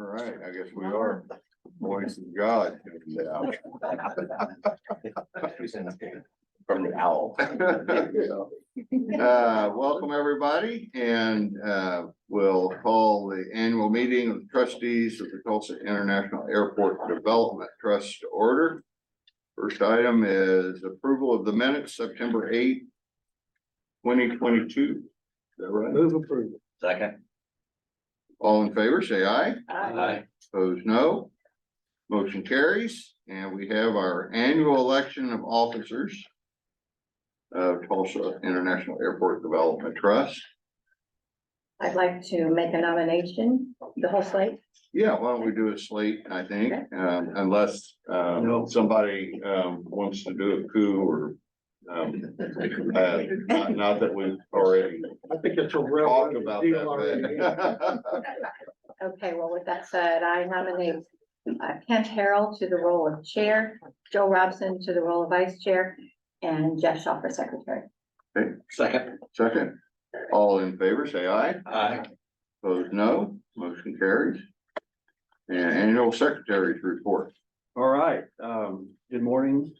All right, I guess we are. Voice of God. From the owl. Welcome, everybody, and we'll call the annual meeting of the trustees of the Tulsa International Airport Development Trust to order. First item is approval of the minutes, September 8th, 2022. Is that right? Move approval. Second. All in favor, say aye. Aye. Opposed, no. Motion carries, and we have our annual election of officers of Tulsa International Airport Development Trust. I'd like to make a nomination, the whole slate. Yeah, why don't we do a slate, I think, unless somebody wants to do a coup or not that we've already I think it's a talked real about deal already. that. Okay, well, with that said, I nominate Kent Harrell to the role of chair, Joe Robson to the role of vice chair, and Jeff Shaw for secretary. Okay, Second. second, all in favor, say aye. Aye. Opposed, no. Motion carries. And annual secretary's report. All right, good morning.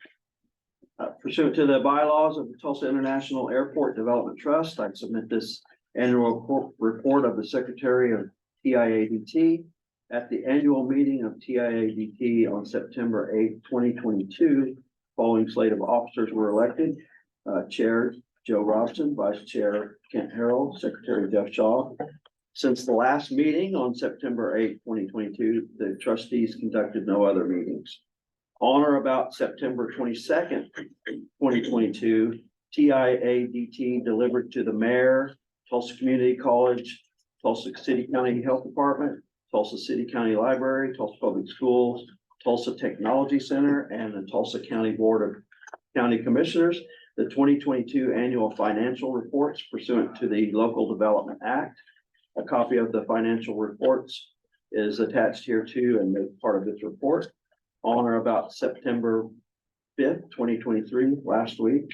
Pursuant to the bylaws of the Tulsa International Airport Development Trust, I submit this annual report of the Secretary of TIADT. At the annual meeting of TIADT on September 8th, 2022, following slate of officers were elected. Chair Joe Robson, Vice Chair Kent Harrell, Secretary Jeff Shaw. Since the last meeting on September 8th, 2022, the trustees conducted no other meetings. On or about September 22nd, 2022, TIADT delivered to the mayor, Tulsa Community College, Tulsa City County Health Department, Tulsa City County Library, Tulsa Public Schools, Tulsa Technology Center, and the Tulsa County Board of County Commissioners, the 2022 annual financial reports pursuant to the Local Development Act. A copy of the financial reports is attached here too and made part of this report. On or about September 5th, 2023, last week,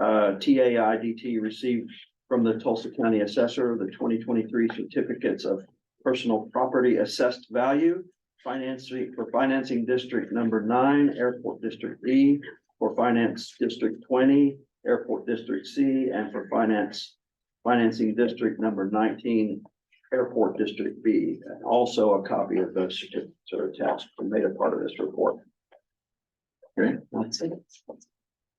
TAIDT received from the Tulsa County Assessor the 2023 certificates of personal property assessed value, financing district number 9, Airport District E, for finance district 20, Airport District C, and for financing district number 19, Airport District B. And also a copy of those certificates are attached and made a part of this report. Okay. That's it.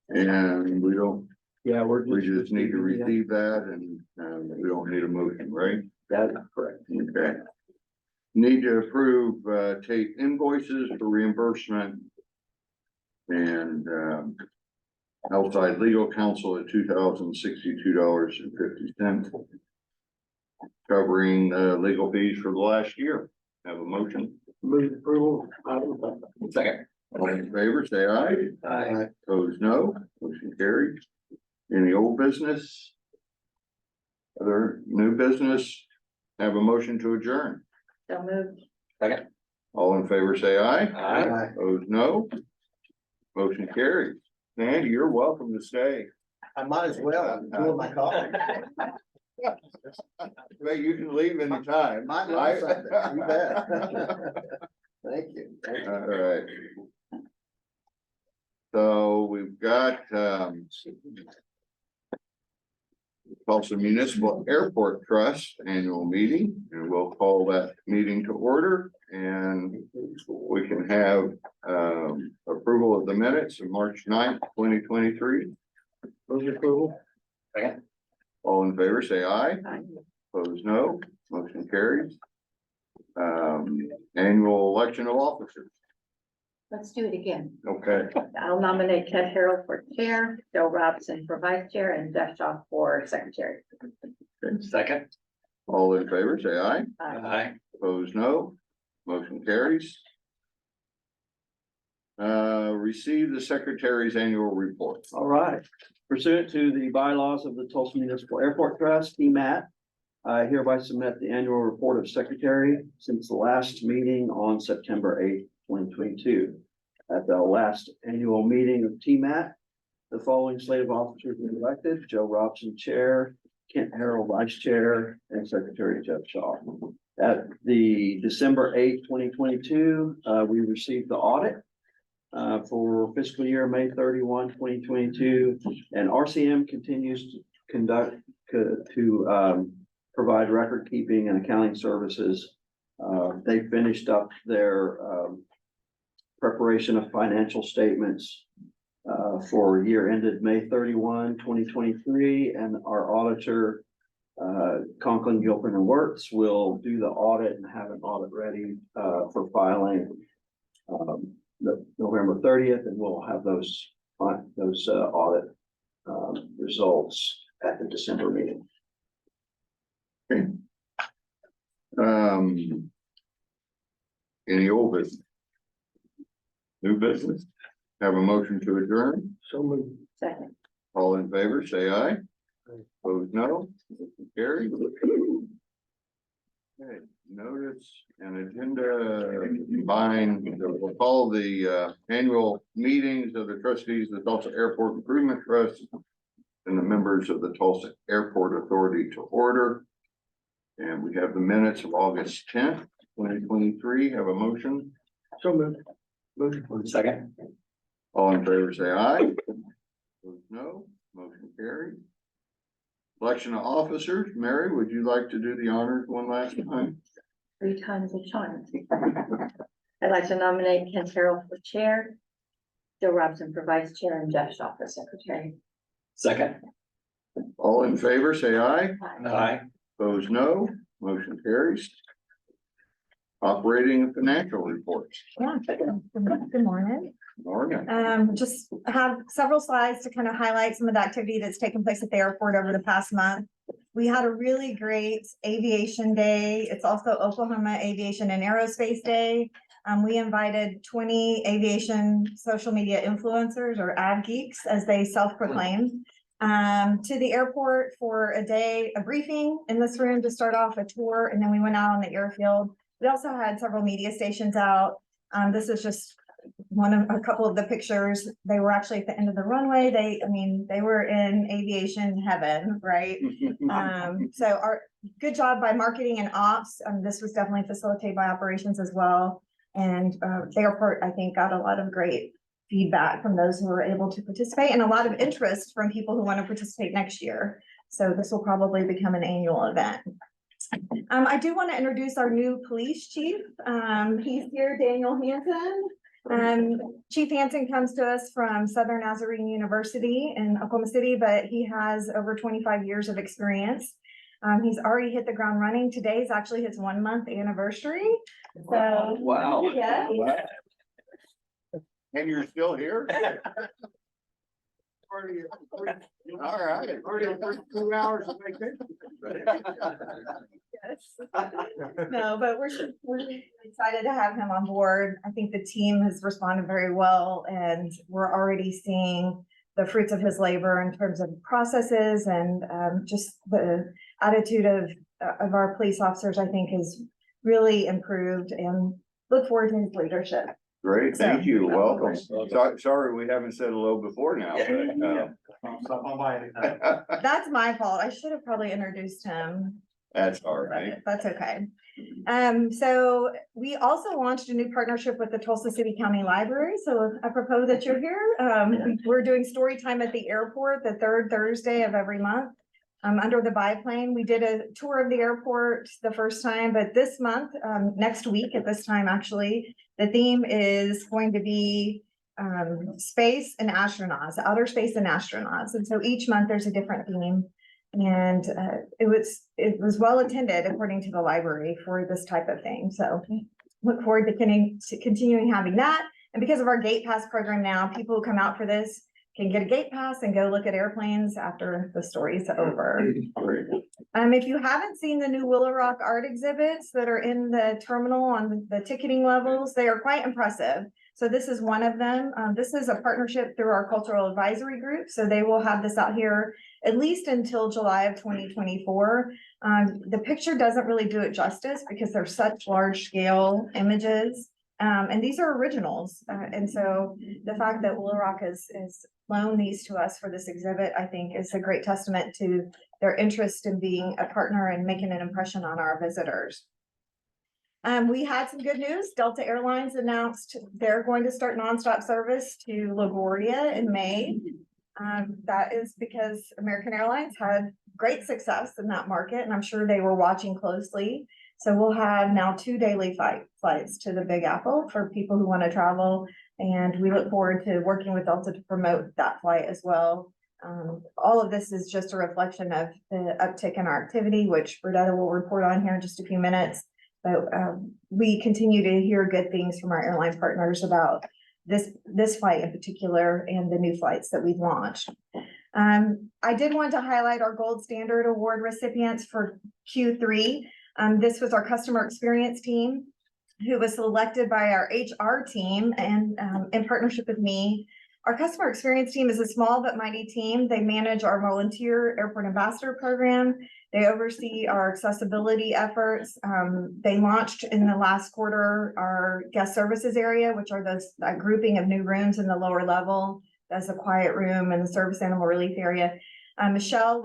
And we don't, Yeah, we just need to receive that and we don't need a motion, right? That is correct. Okay. Need to approve TAIT invoices for reimbursement and outside legal counsel at $2,062.50. Covering legal fees for the last year. Have a motion. Move approval. Second. All in favor, say aye. Aye. Opposed, no. Motion carried. Any old business? Other new business? Have a motion to adjourn. So moved. Second. All in favor, say aye. Aye. Opposed, no. Motion carried. Sandy, you're welcome to stay. I might as well, enjoy my coffee. Well, you can leave anytime. Might learn something, you bet. Thank you. All right. So we've got Tulsa Municipal Airport Trust annual meeting, and we'll call that meeting to order. And we can have approval of the minutes of March 9th, 2023. Move approval. Second. All in favor, say aye. Aye. Opposed, no. Motion carries. Annual election of officers. Let's do it again. Okay. I'll nominate Kent Harrell for chair, Joe Robson for vice chair, and Jeff Shaw for secretary. Second. All in favor, say aye. Aye. Opposed, no. Motion carries. Receive the secretary's annual report. All right. Pursuant to the bylaws of the Tulsa Municipal Airport Trust, TMAT, I hereby submit the annual report of secretary since the last meeting on September 8th, 2022. At the last annual meeting of TMAT, the following slate of officers were elected: Joe Robson, chair, Kent Harrell, vice chair, and secretary Jeff Shaw. At the December 8th, 2022, we received the audit for fiscal year May 31, 2022, and RCM continues to provide record keeping and accounting services. They finished up their preparation of financial statements for year ended May 31, 2023, and our auditor Conklin, Gilpin and Wirtz will do the audit and have an audit ready for filing the November 30th, and we'll have those audit results at the December meeting. Any old business? New business? Have a motion to adjourn? So moved. Second. All in favor, say aye. Opposed, no. Carried. Okay, notice and agenda combined. We'll call the annual meetings of the trustees of the Tulsa Airport Improvement Trust and the members of the Tulsa Airport Authority to order. And we have the minutes of August 10th, 2023. Have a motion? So moved. Second. All in favor, say aye. Opposed, no. Motion carried. Election of officers. Mary, would you like to do the honors one last time? 3 times a charm. I'd like to nominate Ken Terrell for chair, Joe Robson for vice chair, and Jeff Shaw for secretary. Second. All in favor, say aye. Aye. Opposed, no. Motion carries. Operating and financial reports. Yeah, good morning. Morgan. Just have several slides to kind of highlight some of the activity that's taken place at the airport over the past month. We had a really great aviation day. It's also Oklahoma Aviation and Aerospace Day. We invited 20 aviation social media influencers, or ad geeks as they self-proclaimed, to the airport for a day, a briefing in this room to start off, a tour, and then we went out on the airfield. We also had several media stations out. This is just a couple of the pictures. They were actually at the end of the runway. They were in aviation heaven, right? So our good job by marketing and ops. This was definitely facilitated by operations as well. And the airport, I think, got a lot of great feedback from those who were able to participate, and a lot of interest from people who want to participate next year. So this will probably become an annual event. I do want to introduce our new police chief. He's here, Daniel Hansen. Chief Hansen comes to us from Southern Nazarene University in Oklahoma City, but he has over 25 years of experience. He's already hit the ground running. Today is actually his 1-month anniversary. So, Wow. yeah. And you're still here? All right. 2 hours of vacation. Yes. No, but we're excited to have him on board. I think the team has responded very well, and we're already seeing the fruits of his labor in terms of processes, and just the attitude of our police officers, I think, has really improved, and look forward to his leadership. Great, thank you, welcome. Welcome. Sorry, we haven't said hello before now. Stop on by. That's my fault. I should have probably introduced him. That's all right. That's okay. So we also launched a new partnership with the Tulsa City County Library. So I propose that you're here. We're doing story time at the airport the 3rd Thursday of every month. Under the biplane, we did a tour of the airport the first time, but this month, next week at this time, actually, the theme is going to be space and astronauts, outer space and astronauts. And so each month there's a different theme. And it was well attended, according to the library, for this type of thing. So look forward to continuing having that. And because of our gate pass program now, people who come out for this can get a gate pass and go look at airplanes after the story's over. If you haven't seen the new Willow Rock art exhibits that are in the terminal on the ticketing levels, they are quite impressive. So this is one of them. This is a partnership through our cultural advisory group. So they will have this out here at least until July of 2024. The picture doesn't really do it justice because they're such large scale images. And these are originals. And so the fact that Willow Rock has loaned these to us for this exhibit, I think, is a great testament to their interest in being a partner and making an impression on our visitors. We had some good news. Delta Airlines announced they're going to start nonstop service to LaGuardia in May. That is because American Airlines had great success in that market, and I'm sure they were watching closely. So we'll have now 2 daily flights to the Big Apple for people who want to travel. And we look forward to working with Delta to promote that flight as well. All of this is just a reflection of the uptick in our activity, which Bernetta will report on here in just a few minutes. But we continue to hear good things from our airline partners about this flight in particular and the new flights that we've launched. I did want to highlight our Gold Standard Award recipients for Q3. This was our customer experience team who was selected by our HR team and in partnership with me. Our customer experience team is a small but mighty team. They manage our volunteer airport ambassador program. They oversee our accessibility efforts. They launched in the last quarter our guest services area, which are those grouping of new rooms in the lower level. That's a quiet room and the service animal relief area. Michelle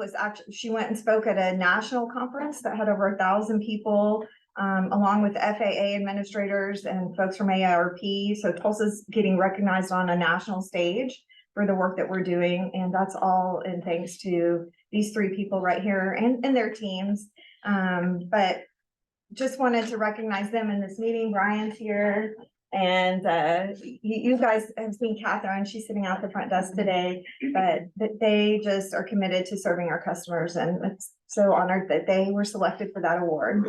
she went and spoke at a national conference that had over 1,000 people, along with FAA administrators and folks from AARP. So Tulsa's getting recognized on a national stage for the work that we're doing. And that's all in thanks to these 3 people right here and their teams. But just wanted to recognize them in this meeting. Brian's here. And you guys have seen Catherine, she's sitting out the front desk today, but they just are committed to serving our customers, and it's so honored that they were selected for that award.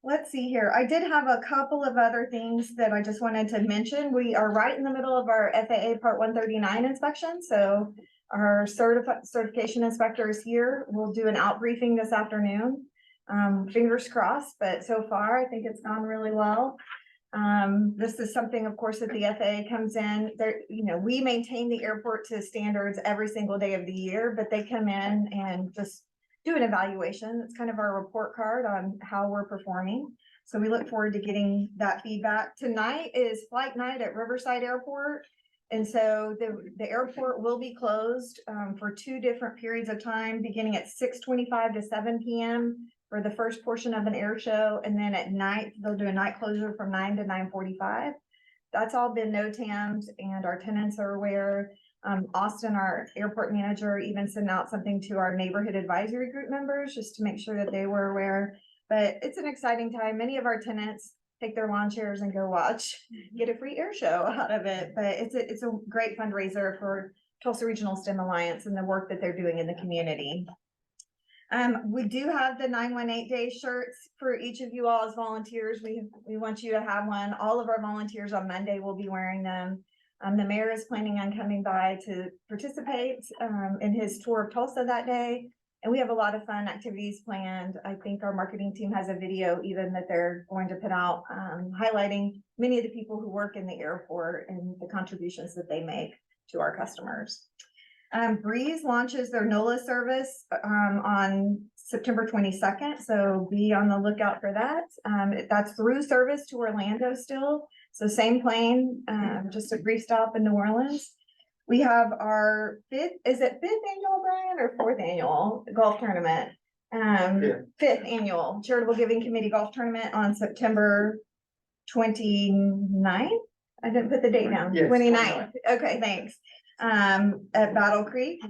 Let's see here. I did have a couple of other things that I just wanted to mention. We are right in the middle of our FAA Part 139 inspection. So our certification inspector is here. We'll do an out briefing this afternoon. Fingers crossed, but so far I think it's gone really well. This is something, of course, that the FAA comes in there. We maintain the airport to standards every single day of the year, but they come in and just do an evaluation. It's kind of our report card on how we're performing. So we look forward to getting that feedback. Tonight is flight night at Riverside Airport. And so the airport will be closed for 2 different periods of time, beginning at 6:25 to 7 p.m. for the first portion of an air show. And then at night, they'll do a night closure from 9 to 9:45. That's all been NOTAM'd, and our tenants are aware. Austin, our airport manager, even sent out something to our neighborhood advisory group members just to make sure that they were aware. But it's an exciting time. Many of our tenants take their lawn chairs and go get a free air show out of it. But it's a great fundraiser for Tulsa Regional STEM Alliance and the work that they're doing in the community. We do have the 918 day shirts for each of you all as volunteers. We want you to have one. All of our volunteers on Monday will be wearing them. The mayor is planning on coming by to participate in his tour of Tulsa that day. And we have a lot of fun activities planned. I think our marketing team has a video even that they're going to put out highlighting many of the people who work in the airport and the contributions that they make to our customers. Breeze launches their NOLA service on September 22nd. So be on the lookout for that. That's through service to Orlando still. So same plane, just a brief stop in New Orleans. We have our fifth annual, Brian, or 4th annual golf tournament? 5th annual Charitable Giving Committee golf tournament on September 29th. I didn't put the date down. Yes, 29th. Okay, thanks. At Battle Creek.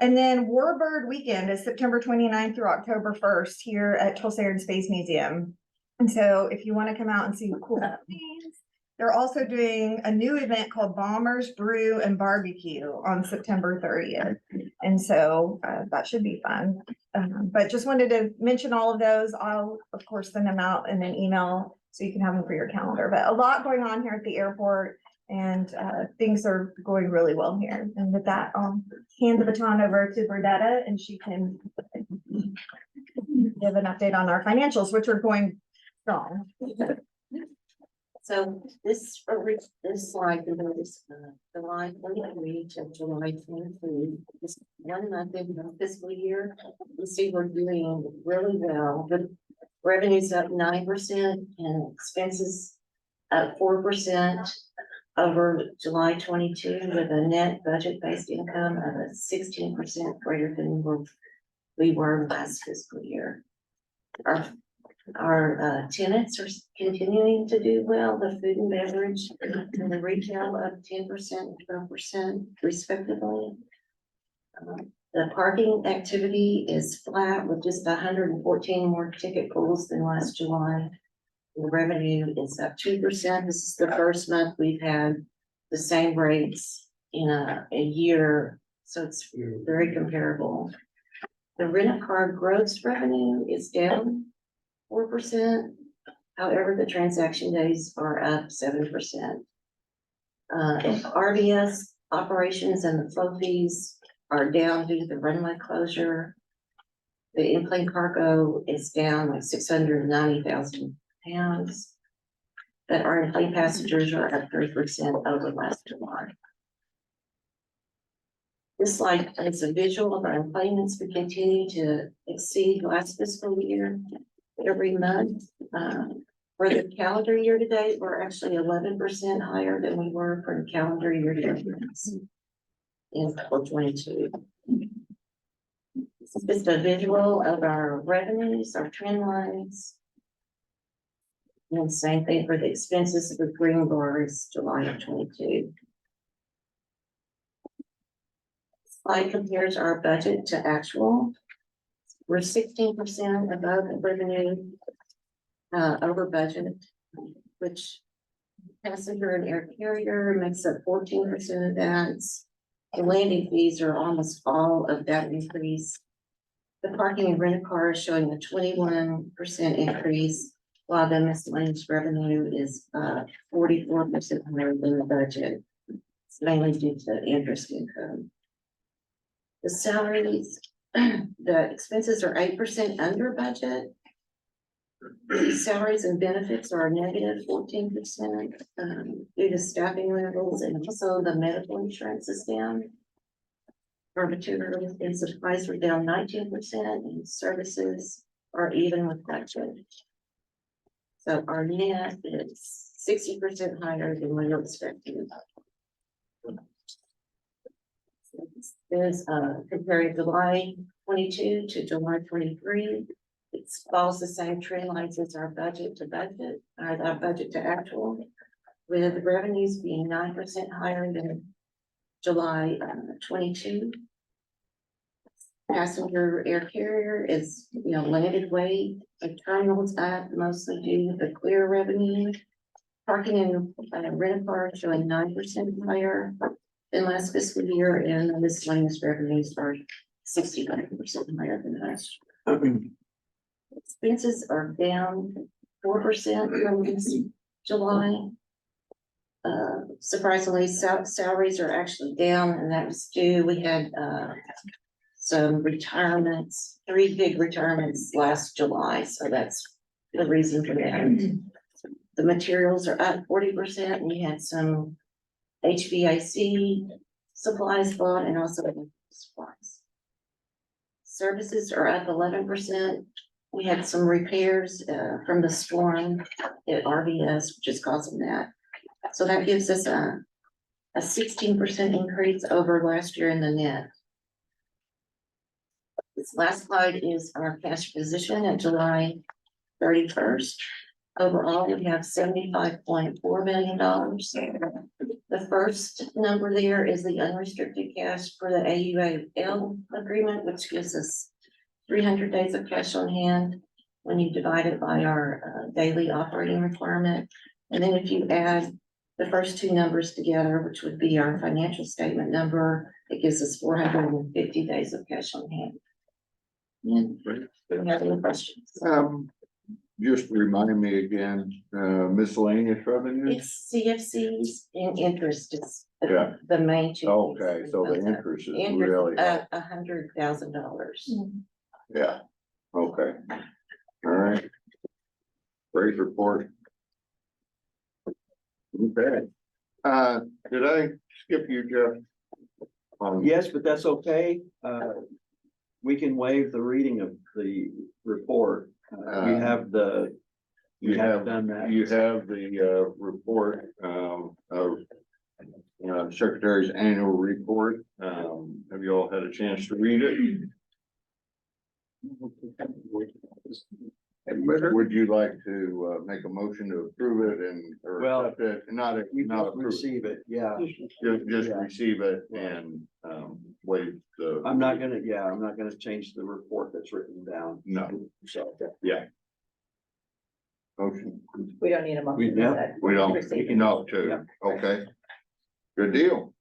And then Warbird Weekend is September 29th through October 1st here at Tulsa Air and Space Museum. And so if you want to come out and see cool things, they're also doing a new event called Bombers Brew and Barbecue on September 30th. And so that should be fun. But just wanted to mention all of those. I'll, of course, send them out in an email so you can have them for your calendar. But a lot going on here at the airport, and things are going really well here. And with that, I'll hand the baton over to Bernetta, and she can give an update on our financials, which are going strong. So this slide, this July 23 to July 23, this 1 month in the fiscal year, you see we're doing really well. The revenue's up 9% and expenses up 4% over July 22, with a net budget-based income of 16% greater than we were last fiscal year. Our Our tenants are continuing to do well, the food and beverage and the retail up 10% and 12% respectively. The parking activity is flat with just 114 more ticket pulls than last July. The revenue is up 2%. This is the first month we've had the same rates in a year, so it's very comparable. The rent-a-car gross revenue is down 4%. However, the transaction days are up 7%. RVS operations and the flow fees are down due to the runway closure. The in-plane cargo is down like 690,000 pounds. But our in-plane passengers are up 3% over last July. This slide is a visual of our enplanements. We continue to exceed last fiscal year every month. For the calendar year to date, we're actually 11% higher than we were for the calendar year to date in 2022. This is just a visual of our revenues, our trend lines. And same thing for the expenses. The green bar is July of 22. Slide compares our budget to actual. We're 16% above the revenue, over budget, which passenger and air carrier makes up 14% of that. The landing fees are almost all of that increase. The parking and rent-a-car is showing a 21% increase, while the miscellaneous revenue is 44% higher than the budget. It's mainly due to interest income. The salaries, the expenses are 8% under budget. Salaries and benefits are negative 14% due to staffing levels, and also the medical insurance is down. Our materials and supplies are down 19%, and services are even with budget. So our net is 60% higher than we were expecting. There's comparing July 22 to July 23. It follows the same trend lines as our budget to budget, or our budget to actual, with the revenues being 9% higher than July 22. Passenger air carrier is, landed weight, the terminals up mostly due to the clear revenue. Parking and rent-a-car showing 9% higher than last fiscal year, and the miscellaneous revenues are 65% higher than last year. Expenses are down 4% from this July. Surprisingly, salaries are actually down, and that was due. We had some retirements, 3 big retirements last July, so that's the reason for that. The materials are up 40%. We had some HVAC supplies bought and also supplies. Services are up 11%. We had some repairs from the storm at RVS, which is causing that. So that gives us a 16% increase over last year in the net. This last slide is our cash position at July 31st. Overall, we have $75.4 million. The first number there is the unrestricted cash for the AUAL agreement, which gives us 300 days of cash on hand when you divide it by our daily operating requirement. And then if you add the first 2 numbers together, which would be our financial statement number, it gives us 450 days of cash on hand. And do you have any questions? Just remind me again, miscellaneous revenue? It's CFCs and interest is Yeah. the main 2. Okay, so the interest is really, $100,000. yeah, okay. All right. Great report. Okay. Did I skip you, Jeff? Yes, but that's okay. We can waive the reading of the report. You have done that. You have the report of Secretary's annual report. Have you all had a chance to read it? Would you like to, make a motion to approve it and, or Well, accept it, not Not approve it? receive it, yeah. Just Yeah. receive it and, waive the. I'm not gonna change the report that's written down. No. So, Motion, We don't need a motion. Yeah. that we don't, receive it. no, to, okay. Good deal.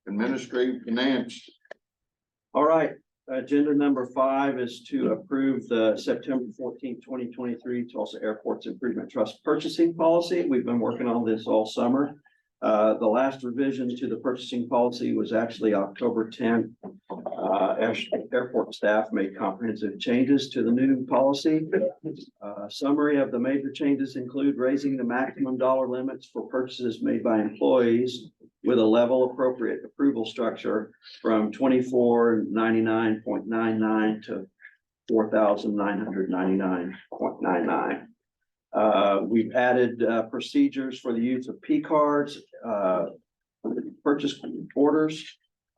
Administrative finance, all right, agenda number 5 is to approve the September 14th, 2023 Tulsa Airports Improvement Trust purchasing policy. We've been working on this all summer. The last revision to the purchasing policy was actually October 10th. Airport staff made comprehensive changes to the new policy. Summary of the major changes include raising the maximum dollar limits for purchases made by employees with a level appropriate approval structure from $2499.99 to $4,999.99. We've added procedures for the use of P cards, purchase orders,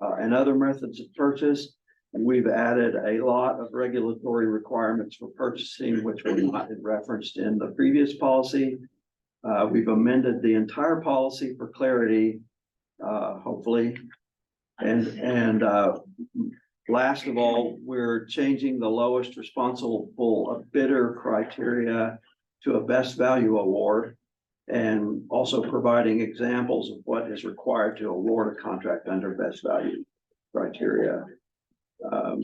and other methods of purchase. We've added a lot of regulatory requirements for purchasing, which were not referenced in the previous policy. We've amended the entire policy for clarity, hopefully. And last of all, we're changing the lowest responsible bidder criteria to a best value award, and also providing examples of what is required to award a contract under best value criteria.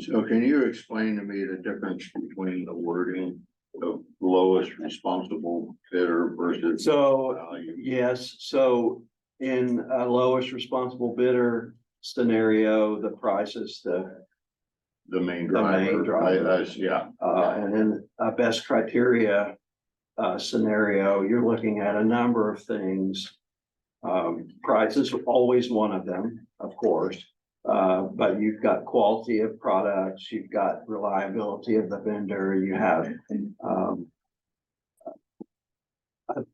so can you explain to me the difference between the wording of lowest responsible bidder versus? So, value? yes, so in a lowest responsible bidder scenario, the price is The main The main driver. Yeah, and then a best criteria scenario, you're looking at a number of things. Price is always one of them, of course. But you've got quality of products, you've got reliability of the vendor, you have a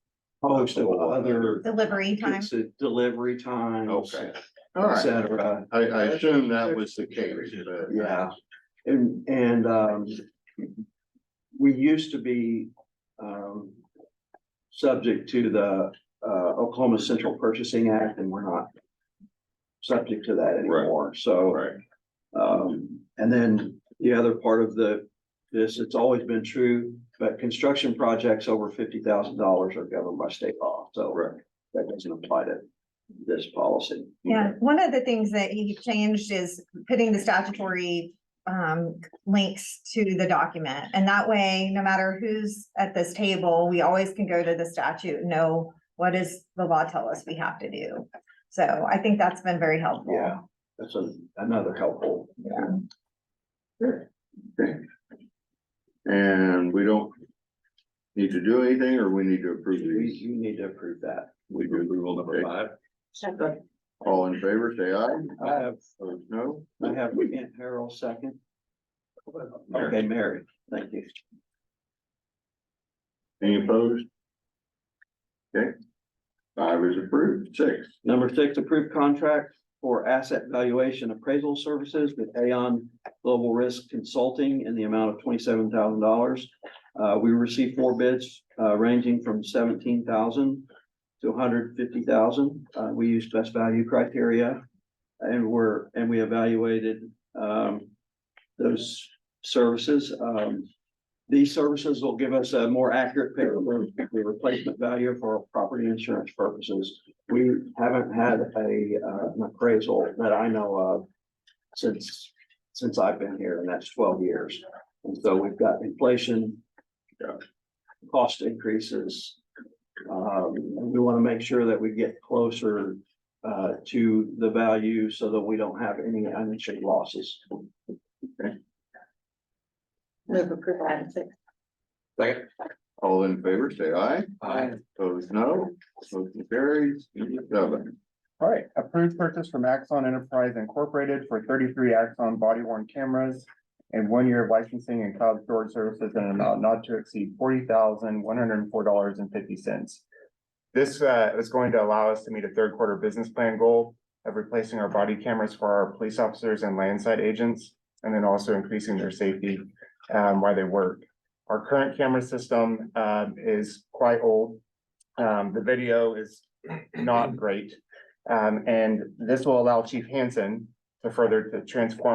host of other Delivery time. delivery times, okay, all et right. cetera. I assume that was the case, but. Yeah, and we used to be subject to the Oklahoma Central Purchasing Act, and we're not subject to that anymore. So, Right, and then the other part of this, it's always been true, but construction projects over $50,000 are governed by state law. So right. that doesn't apply to this policy. Yeah, one of the things that he changed is putting the statutory links to the document. And that way, no matter who's at this table, we always can go to the statute and know what does the law tell us we have to do. So I think that's been very helpful. Yeah, that's another helpful. Okay. And we don't need to do anything, or we need to approve these? You need to approve that. We do rule number Okay. 5. Second. All in favor, say aye. I have Opposed, no. Kent Harold second. Okay, Mary, thank you. Any opposed? Okay. 5 is approved. 6. Number 6, approved contract for asset valuation appraisal services with Aon Global Risk Consulting in the amount of $27,000. We received 4 bids, ranging from 17,000 to 150,000. We used best value criteria, and we evaluated those services. These services will give us a more accurate picture of the replacement value for property insurance purposes. We haven't had an appraisal that I know of since I've been here, and that's 12 years. And so we've got inflation, cost increases. We want to make sure that we get closer to the value so that we don't have any uninsured losses. Move approval item 6. Second. All in favor, say aye. Aye. Opposed, no. Motion carries. 7. All right, approved purchase from Axon Enterprise Incorporated for 33 Axon body worn cameras and 1 year of licensing and cloud storage services in an amount not to exceed $40,104.50. This is going to allow us to meet a third quarter business plan goal of replacing our body cameras for our police officers and landside agents, and then also increasing their safety. while they work. Our current camera system, is quite old. The video is not great. And this will allow Chief Hansen to further to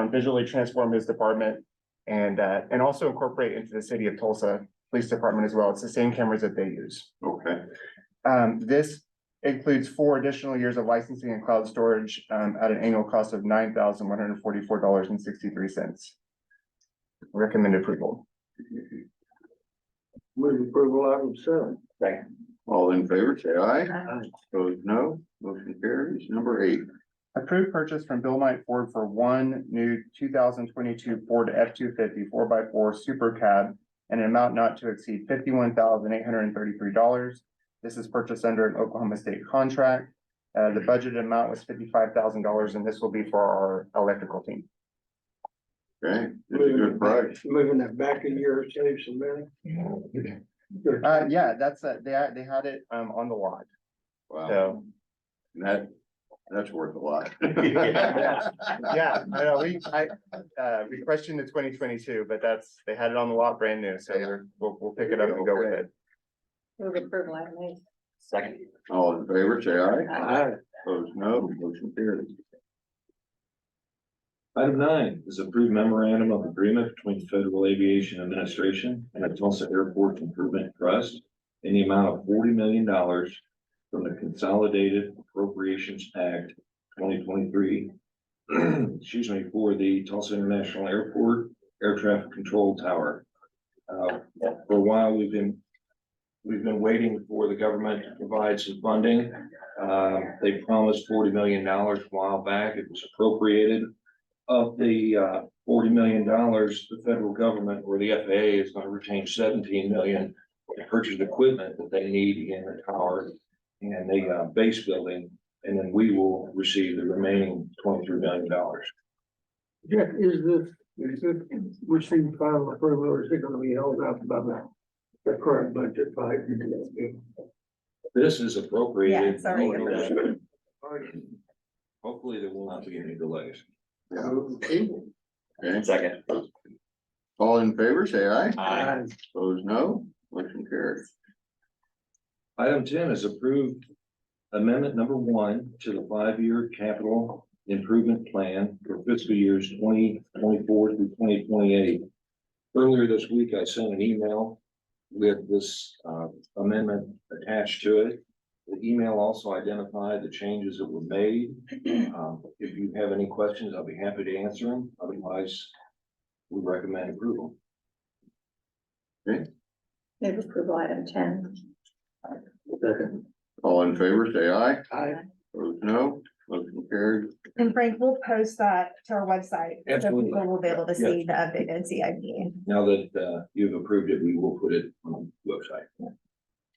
visually transform his department and also incorporate into the city of Tulsa Police Department as well. It's the same cameras that they use. Okay, This includes 4 additional years of licensing and cloud storage, at an annual cost of $9,144.63. Recommend approval. Move approval item 7. Second. all in favor, say aye. Aye. Opposed, no. Motion carries. Number 8, Approved purchase from Bill Knight Ford for one new 2022 Ford F-250 4x4 Super Cab and an amount not to exceed $51,833. This is purchased under an Oklahoma State contract. The budgeted amount was $55,000, and this will be for our electrical team. okay, it's a good price. Moving that back a year, save some money. Yeah, that's, they had it, on the lot, Wow, so. that's worth a lot. Yeah, I know, we questioned the 2022, but they had it on the lot brand new, so we'll pick it up and go with it. Move approval item 8. Second. All in favor, say aye. Aye. Opposed, no. Motion carries. Item 9 is approved memorandum of agreement between Federal Aviation Administration and the Tulsa Airport Improvement Trust in the amount of $40 million from the Consolidated Appropriations Act 2023. Excuse me, for the Tulsa International Airport Air Traffic Control Tower. For a while, we've been waiting for the government to provide some funding. They promised $40 million a while back. It was appropriated. Of the $40 million, the federal government or the FAA is going to retain $17 million to purchase equipment that they need in the tower and the base building, and then we will receive the remaining $23 million. Jeff, is this receiving final approval, or is it gonna be held up by the current budget fight? This is Yeah, appropriated. sorry. Hopefully there will not be any delays. Yeah, Okay. okay. Second. All in favor, say aye. Aye. Opposed, no. Motion carries. Item 10 is approved amendment number 1 to the 5-year capital improvement plan for fiscal years 2024 through 2028. Earlier this week, I sent an email with this amendment attached to it. The email also identified the changes that were made. If you have any questions, I'll be happy to answer them. Otherwise, we recommend approval. Move approval item 10. Second. All in favor, say aye. Aye. Opposed, no. Motion carries. And Frank, we'll post that to our website. So Absolutely. people will be able to see the updated CIP. Now that you've approved it, we will put it on the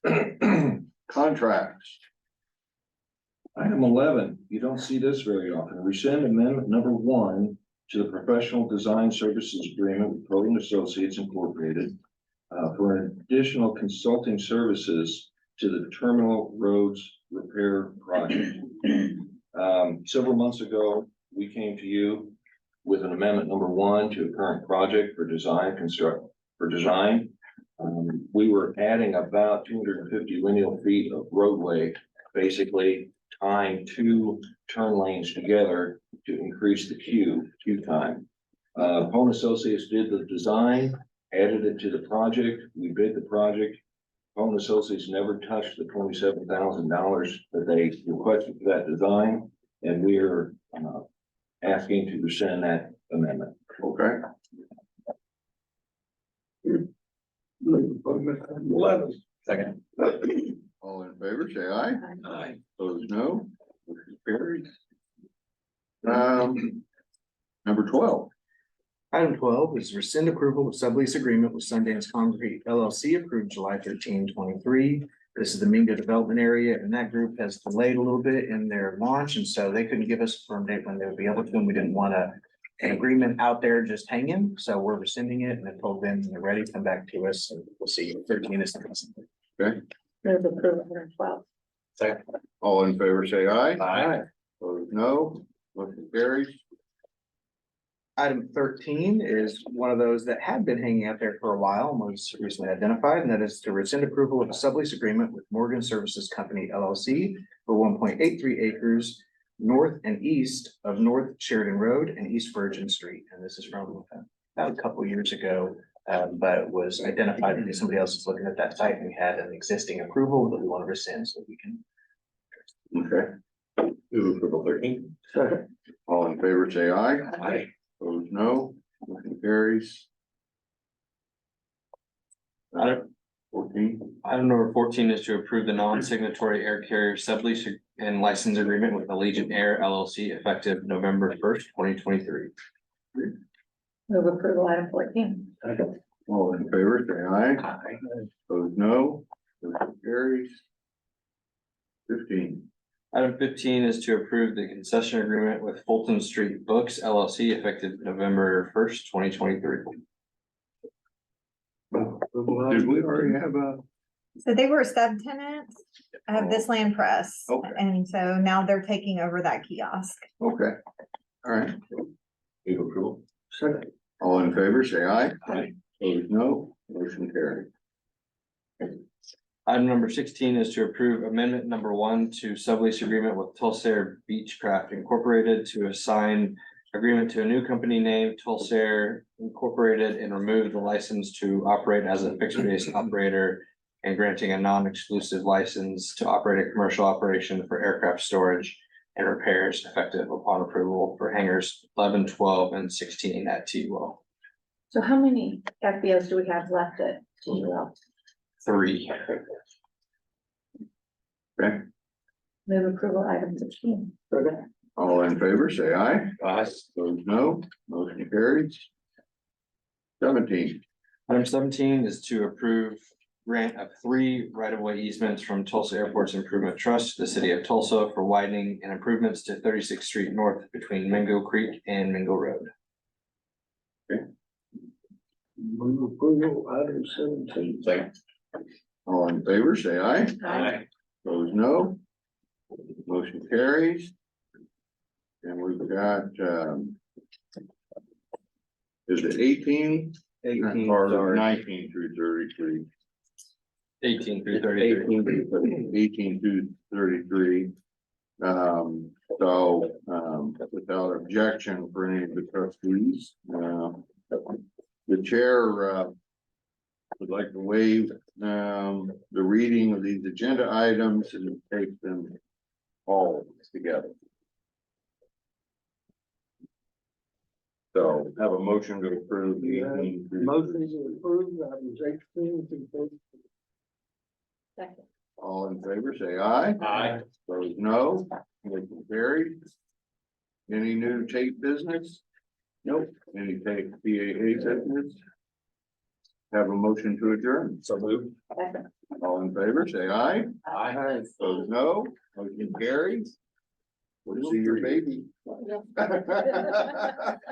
website. Contracts. Item 11, you don't see this very often. Rescind amendment number 1 to the professional design services agreement with Cohen Associates Incorporated for an additional consulting services to the terminal roads repair project. Several months ago, we came to you with an amendment number 1 to a current project for design. We were adding about 250 lineal feet of roadway, basically tying 2 turn lanes together to increase the queue time. Cohen Associates did the design, added it to the project. We bid the project. Cohen Associates never touched the $27,000 that they requested for that design, and we are asking to rescind that amendment. Okay. 11. Second. All in favor, say aye. Aye. Opposed, no. Motion carries. Number 12. Item 12 is rescind approval of sublease agreement with Sundance Concrete LLC approved July 13, 23. This is the Mingo development area, and that group has delayed a little bit in their launch, and so they couldn't give us a firm date when they would be able to, and we didn't want an agreement out there just hanging, so we're rescinding it, and then told them when they're ready, come back to us, and we'll see. 13 is. Okay. Move approval item 12. Second. All in favor, say aye. Aye. Opposed, no. Motion carries. Item 13 is one of those that had been hanging out there for a while and was recently identified, and that is to rescind approval of a sublease agreement with Morgan Services Company LLC for 1.83 acres north and east of North Sheridan Road and East Virgin Street. And this is from about a couple years ago, but it was identified because somebody else was looking at that site, and we had an existing approval that we want to rescind so we can. Okay. Move approval 13. Second. All in favor, say aye. Aye. Opposed, no. Motion carries. Item 14. item number 14 is to approve the non-signatory air carrier sublease and license agreement with Allegiant Air LLC effective November 1st, 2023. Move approval item 14. All in favor, say aye. Aye. Opposed, no. Motion carries. 15. Item 15 is to approve the concession agreement with Fulton Street Books LLC effective November 1st, 2023. Did we already have a? So they were subtenants of this land press. Okay. And so now they're taking over that kiosk. Okay. All right. Move approval. Second. All in favor, say aye. Aye. Opposed, no. Motion carried. Item number 16 is to approve amendment number 1 to sublease agreement with Tulsa Beechcraft Incorporated to assign agreement to a new company named Tulsa Incorporated and remove the license to operate as a fixed base operator and granting a non-exclusive license to operate a commercial operation for aircraft storage and repairs effective upon approval for hangars 11, 12, and 16 at T-Well. So how many FBOs do we have left at T-Well? 3. Okay. Move approval item 16. All in favor, say aye. Aye. Opposed, no. Motion carries. 17. Item 17 is to approve grant of 3 right-of-way easements from Tulsa Airport's Improvement Trust to the city of Tulsa for widening and improvements to 36th Street North between Mingo Creek and Mingo Road. Move approval item 17. Second. All in favor, say aye. Aye. Opposed, no. Motion carries. And we've got, is it 18? 18, Or sorry. 19 through 33? 18 through 33. 18 through 33. Without objection for any of the trustees, the chair, would like to waive, the reading of these agenda items and take them all together. So have a motion to approve the 18 through. Motion to approve items 18 through 33. Second. All in favor, say aye. Aye. Opposed, no. Motion carried. Any new TAIT business? Nope. Any TAIT PAA business? Have a motion to adjourn. So move. Second. All in favor, say aye. Aye. Opposed, no. Motion carries. We'll see your baby.